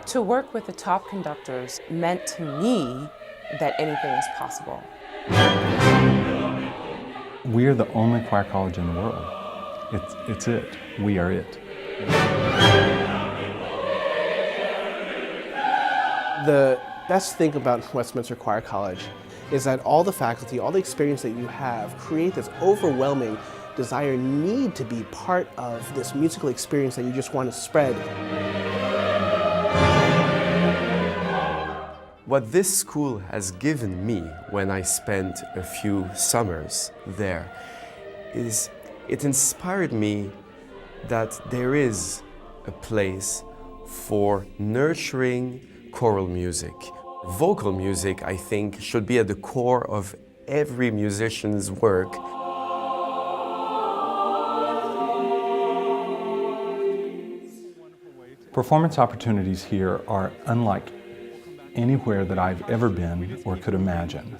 To work with the top conductors meant to me that anything was possible. We're the only choir college in the world. It's it. We are it. The best thing about Westminster Choir College is that all the faculty, all the experience that you have, create this overwhelming desire, need to be part of this musical experience that you just want to spread. What this school has given me when I spent a few summers there is it inspired me that there is a place for nurturing choral music. Vocal music, I think, should be at the core of every musician's work. Performance opportunities here are unlike anywhere that I've ever been or could imagine.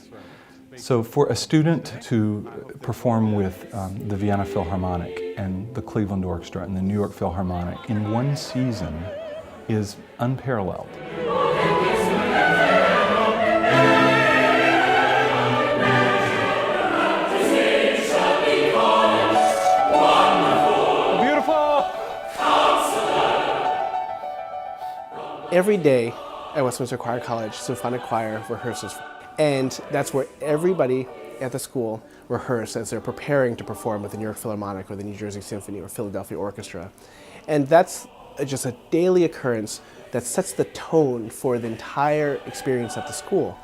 So for a student to perform with the Vienna Philharmonic and the Cleveland Orchestra and the New York Philharmonic in one season is unparalleled. Every day at Westminster Choir College, Symphonic Choir rehearses. And that's where everybody at the school rehearse as they're preparing to perform with the New York Philharmonic or the New Jersey Symphony or Philadelphia Orchestra. And that's just a daily occurrence that sets the tone for the entire experience at the school.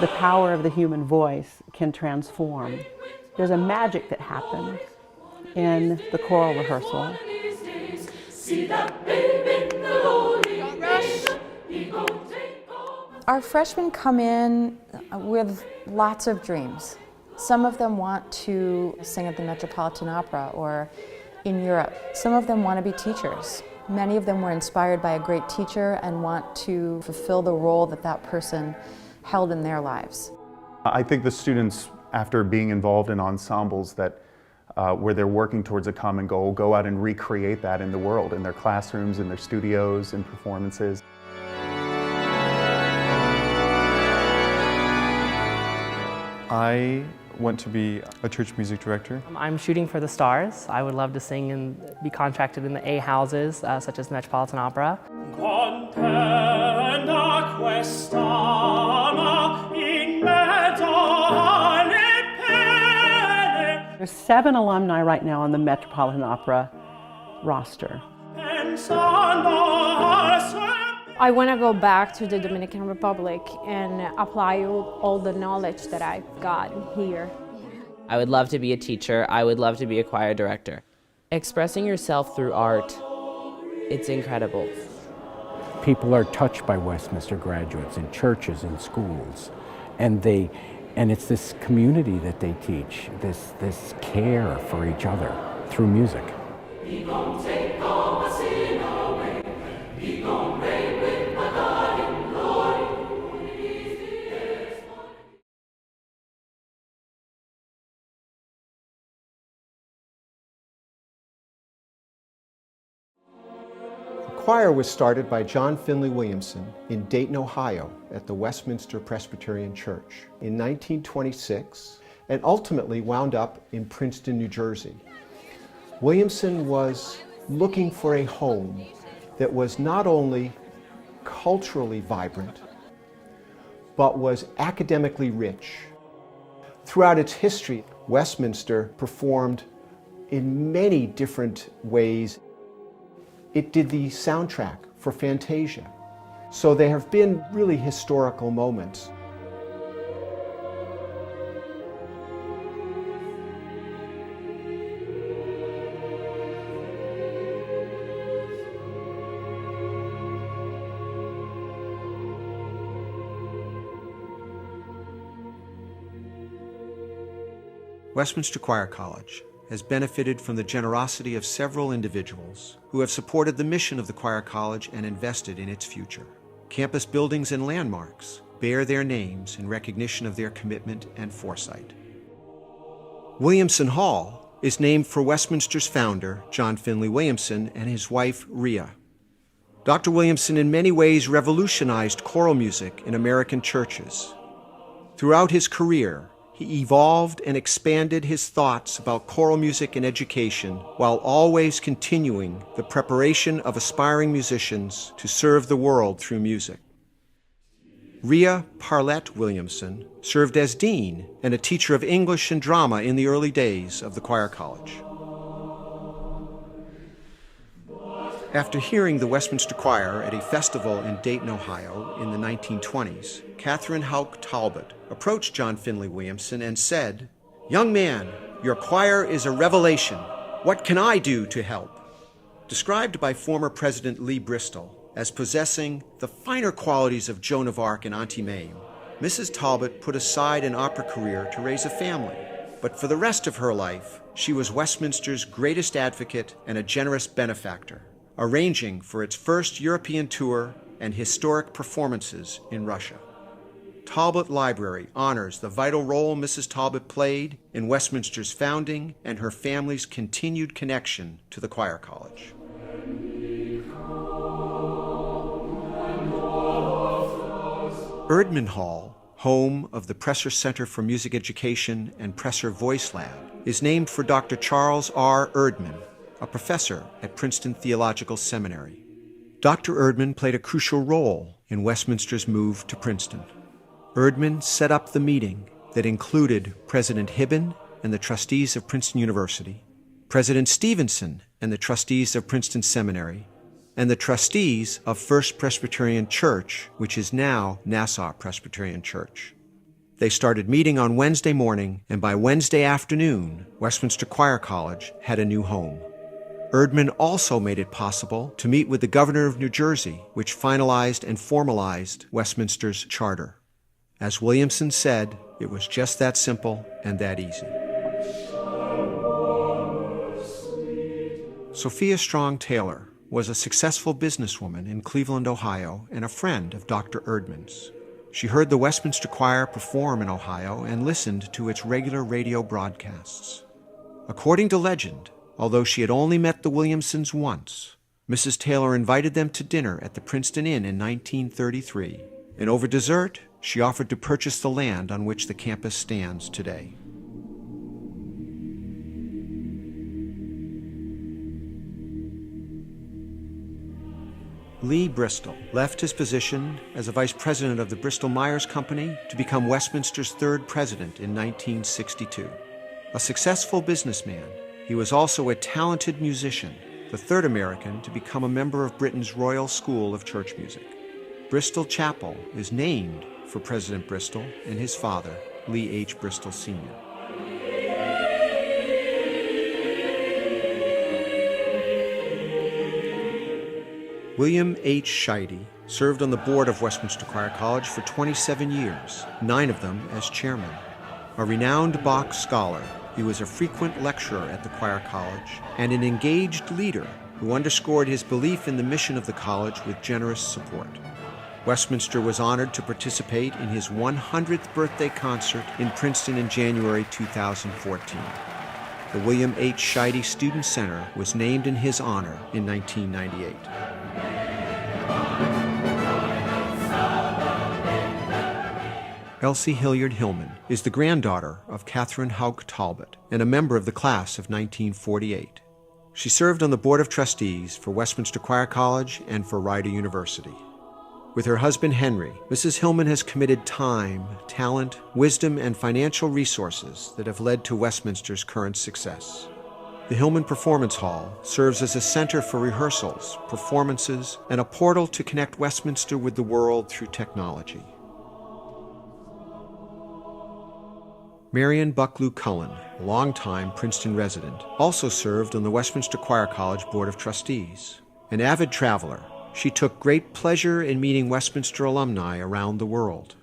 The power of the human voice can transform. There's a magic that happens in the choral rehearsal. Our freshmen come in with lots of dreams. Some of them want to sing at the Metropolitan Opera or in Europe. Some of them want to be teachers. Many of them were inspired by a great teacher and want to fulfill the role that that person held in their lives. I think the students, after being involved in ensembles that where they're working towards a common goal, go out and recreate that in the world, in their classrooms, in their studios, in performances. I want to be a church music director. I'm shooting for the stars. I would love to sing and be contracted in the A houses, such as the Metropolitan Opera. There's 7 alumni right now on the Metropolitan Opera roster. I want to go back to the Dominican Republic and apply all the knowledge that I've got here. I would love to be a teacher. I would love to be a choir director. Expressing yourself through art, it's incredible. People are touched by Westminster graduates in churches and schools, and it's this community that they teach, this care for each other through music. The choir was started by John Finley Williamson in Dayton, Ohio at the Westminster Presbyterian Church in 1926 and ultimately wound up in Princeton, New Jersey. Williamson was looking for a home that was not only culturally vibrant, but was academically rich. Throughout its history, Westminster performed in many different ways. It did the soundtrack for Fantasia. So there have been really historical moments. Westminster Choir College has benefited from the generosity of several individuals who have supported the mission of the Choir College and invested in its future. Campus buildings and landmarks bear their names in recognition of their commitment and foresight. Williamson Hall is named for Westminster's founder, John Finley Williamson, and his wife, Rhea. Dr. Williamson in many ways revolutionized choral music in American churches. Throughout his career, he evolved and expanded his thoughts about choral music and education while always continuing the preparation of aspiring musicians to serve the world through music. Rhea Parlett Williamson served as dean and a teacher of English and drama in the early days of the choir college. After hearing the Westminster Choir at a festival in Dayton, Ohio in the 1920s, Catherine Houck Talbot approached John Finley Williamson and said, "Young man, your choir is a revelation. What can I do to help?" Described by former President Lee Bristol as possessing the finer qualities of Joan of Arc and Auntie Mame, Mrs. Talbot put aside an opera career to raise a family. But for the rest of her life, she was Westminster's greatest advocate and a generous benefactor, arranging for its first European tour and historic performances in Russia. Talbot Library honors the vital role Mrs. Talbot played in Westminster's founding and her family's continued connection to the choir college. Erdman Hall, home of the Presser Center for Music Education and Presser Voice Lab, is named for Dr. Charles R. Erdman, a professor at Princeton Theological Seminary. Dr. Erdman played a crucial role in Westminster's move to Princeton. Erdman set up the meeting that included President Hibben and the trustees of Princeton University, President Stevenson and the trustees of Princeton Seminary, and the trustees of First Presbyterian Church, which is now Nassau Presbyterian Church. They started meeting on Wednesday morning, and by Wednesday afternoon, Westminster Choir College had a new home. Erdman also made it possible to meet with the governor of New Jersey, which finalized and formalized Westminster's charter. As Williamson said, it was just that simple and that easy. Sophia Strong Taylor was a successful businesswoman in Cleveland, Ohio, and a friend of Dr. Erdman's. She heard the Westminster Choir perform in Ohio and listened to its regular radio broadcasts. According to legend, although she had only met the Williamsons once, Mrs. Taylor invited them to dinner at the Princeton Inn in 1933, and over dessert, she offered to purchase the land on which the campus stands today. Lee Bristol left his position as a vice president of the Bristol-Myers Company to become Westminster's third president in 1962. A successful businessman, he was also a talented musician, the third American to become a member of Britain's Royal School of Church Music. Bristol Chapel is named for President Bristol and his father, Lee H. Bristol Sr. William H. Scheide served on the board of Westminster Choir College for 27 years, 9 of them as chairman. A renowned Bach scholar, he was a frequent lecturer at the choir college and an engaged leader who underscored his belief in the mission of the college with generous support. Westminster was honored to participate in his 100th birthday concert in Princeton in January 2014. The William H. Scheide Student Center was named in his honor in 1998. Elsie Hilliard Hillman is the granddaughter of Catherine Houck Talbot and a member of the class of 1948. She served on the Board of Trustees for Westminster Choir College and for Rider University. With her husband Henry, Mrs. Hillman has committed time, talent, wisdom, and financial resources that have led to Westminster's current success. The Hillman Performance Hall serves as a center for rehearsals, performances, and a portal to connect Westminster with the world through technology. Marion Bucklew Cullen, a longtime Princeton resident, also served on the Westminster Choir College Board of Trustees. An avid traveler, she took great pleasure in meeting Westminster alumni around the world.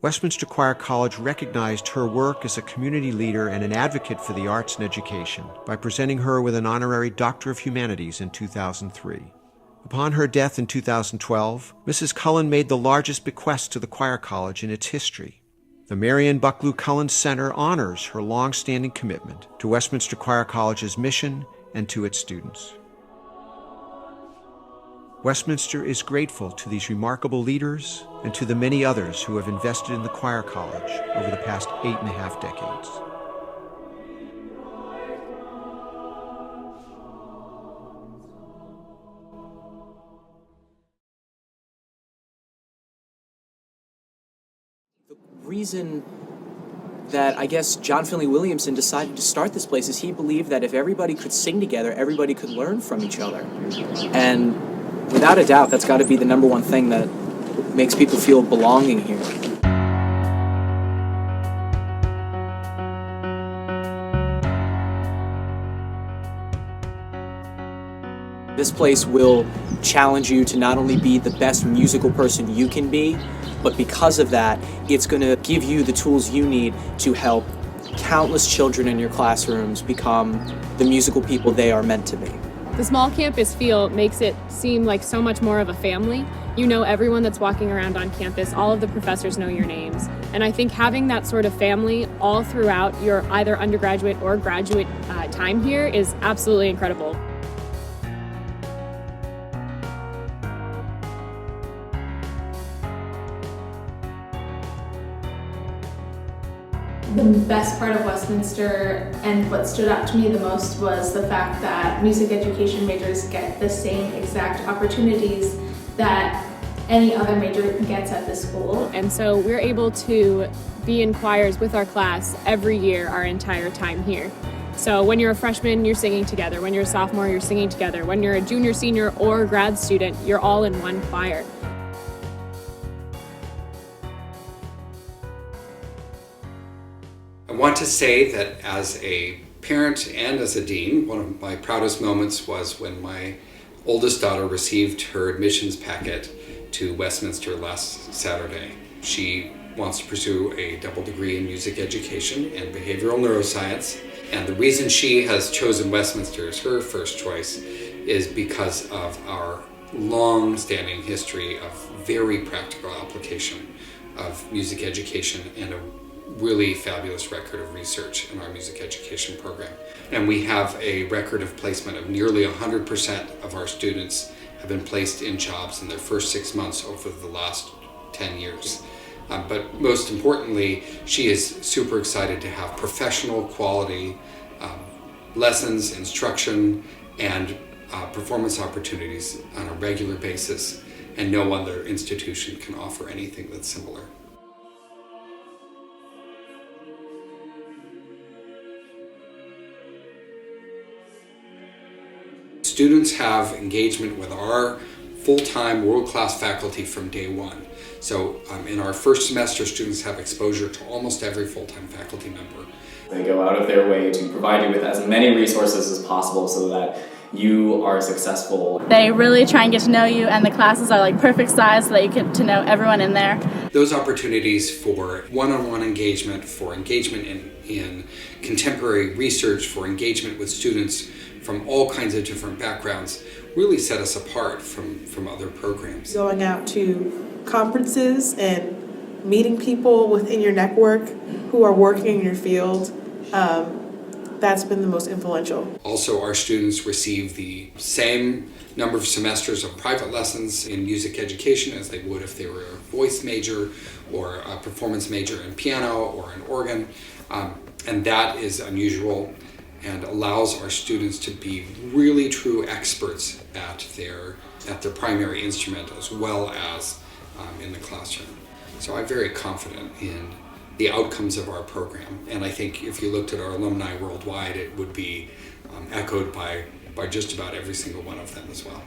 Westminster Choir College recognized her work as a community leader and an advocate for the arts and education by presenting her with an honorary Doctor of Humanities in 2003. Upon her death in 2012, Mrs. Cullen made the largest bequest to the choir college in its history. The Marian Bucklew Cullen Center honors her long-standing commitment to Westminster Choir College's mission and to its students. Westminster is grateful to these remarkable leaders and to the many others who have invested in the Choir College over the past 8.5 decades. The reason that I guess John Finley Williamson decided to start this place is he believed that if everybody could sing together, everybody could learn from each other. And without a doubt, that's got to be the number one thing that makes people feel belonging here. This place will challenge you to not only be the best musical person you can be, but because of that, it's going to give you the tools you need to help countless children in your classrooms become the musical people they are meant to be. The small campus feel makes it seem like so much more of a family. You know everyone that's walking around on campus, all of the professors know your names. And I think having that sort of family all throughout your either undergraduate or graduate time here is absolutely incredible. The best part of Westminster and what stood out to me the most was the fact that music education majors get the same exact opportunities that any other major gets at the school. And so we're able to be in choirs with our class every year our entire time here. So when you're a freshman, you're singing together. When you're a sophomore, you're singing together. When you're a junior, senior, or grad student, you're all in one choir. I want to say that as a parent and as a dean, one of my proudest moments was when my oldest daughter received her admissions packet to Westminster last Saturday. She wants to pursue a double degree in music education and behavioral neuroscience. And the reason she has chosen Westminster as her first choice is because of our long-standing history of very practical application of music education and a really fabulous record of research in our music education program. And we have a record of placement of nearly 100% of our students have been placed in jobs in their first 6 months over the last 10 years. But most importantly, she is super excited to have professional quality lessons, instruction, and performance opportunities on a regular basis, and no other institution can offer anything that's similar. Students have engagement with our full-time world-class faculty from day one. So in our first semester, students have exposure to almost every full-time faculty member. They go out of their way to provide you with as many resources as possible so that you are successful. They really try and get to know you, and the classes are like perfect size so that you get to know everyone in there. Those opportunities for one-on-one engagement, for engagement in contemporary research, for engagement with students from all kinds of different backgrounds really set us apart from other programs. Going out to conferences and meeting people within your network who are working in your field, that's been the most influential. Also, our students receive the same number of semesters of private lessons in music education as they would if they were a voice major or a performance major in piano or in organ. And that is unusual and allows our students to be really true experts at their primary instrument as well as in the classroom. So I'm very confident in the outcomes of our program, and I think if you looked at our alumni worldwide, it would be echoed by just about every single one of them as well.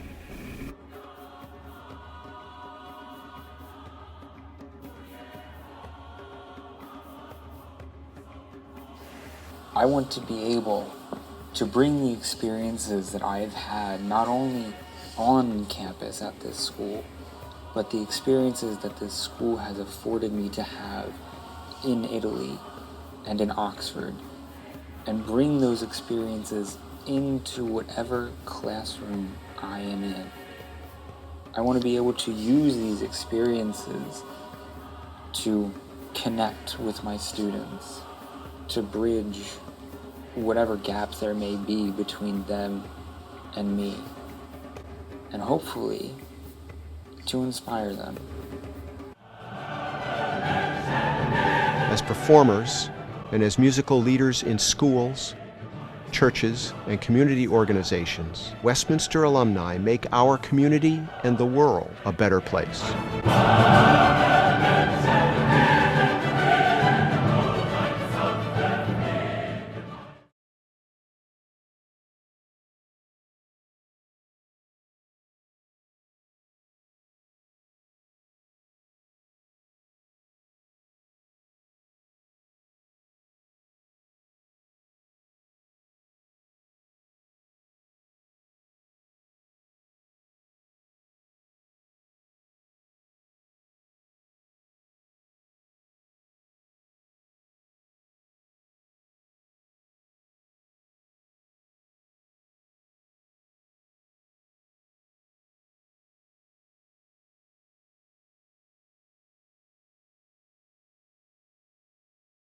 I want to be able to bring the experiences that I've had not only on campus at this school, but the experiences that this school has afforded me to have in Italy and in Oxford, and bring those experiences into whatever classroom I am in. I want to be able to use these experiences to connect with my students, to bridge whatever gaps there may be between them and me, and hopefully to inspire them. As performers and as musical leaders in schools, churches, and community organizations, Westminster alumni make our community and the world a better place.